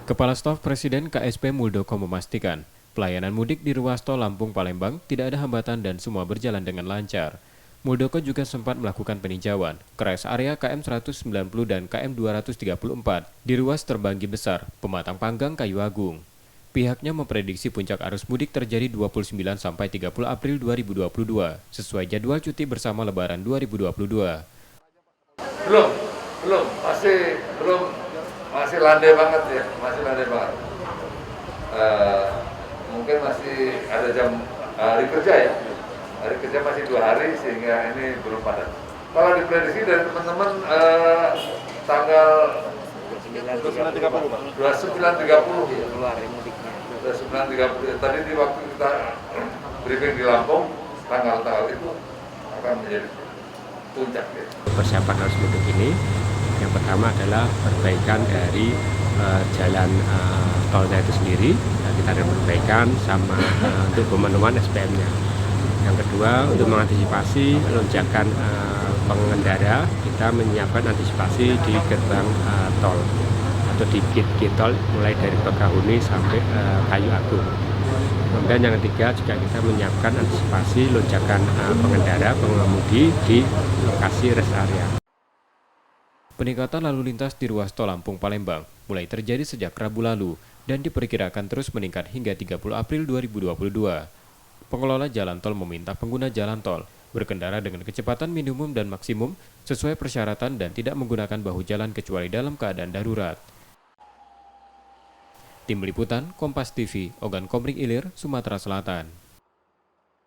Kepala Staf Presiden KSP Muldoko memastikan, pelayanan mudik di ruas tol Lampung-Palembang tidak ada hambatan dan semua berjalan dengan lancar. Muldoko juga sempat melakukan peninjauan ke rest area KM 190 dan KM 234 di ruas terbanggi besar, Pematang Panggang, Kayu Agung. Pihaknya memprediksi puncak arus mudik terjadi 29 sampai 30 April 2022, sesuai jadwal cuti bersama Lebaran 2022. Belum, belum, masih landai banget ya, masih landai banget. Mungkin masih ada jam hari kerja ya, hari kerja masih 2 hari sehingga ini belum padat. Kalau diprediksi dari teman-teman tanggal 29.30 keluar mudiknya. 29.30 tadi di waktu kita briefing di Lampung, tanggal-tanggal itu akan menjadi puncak ya. Persiapan arus mudik ini, yang pertama adalah perbaikan dari jalan tolnya itu sendiri. Kita ada perbaikan sama untuk pemenuhan SPM-nya. Yang kedua, untuk mengantisipasi lonjakan pengendara, kita menyiapkan antisipasi di gerbang tol atau di gate tol mulai dari Bakahuni sampai Kayu Agung. Kemudian yang ketiga juga kita menyiapkan antisipasi lonjakan pengendara pengemudi di lokasi rest area. Peningkatan lalu lintas di ruas tol Lampung-Palembang mulai terjadi sejak Rabu lalu dan diperkirakan terus meningkat hingga 30 April 2022. Pengelola jalan tol meminta pengguna jalan tol berkendara dengan kecepatan minimum dan maksimum sesuai persyaratan dan tidak menggunakan bahu jalan kecuali dalam keadaan darurat. Tim Liputan, Kompas TV, Ogan Komering Ilir, Sumatera Selatan.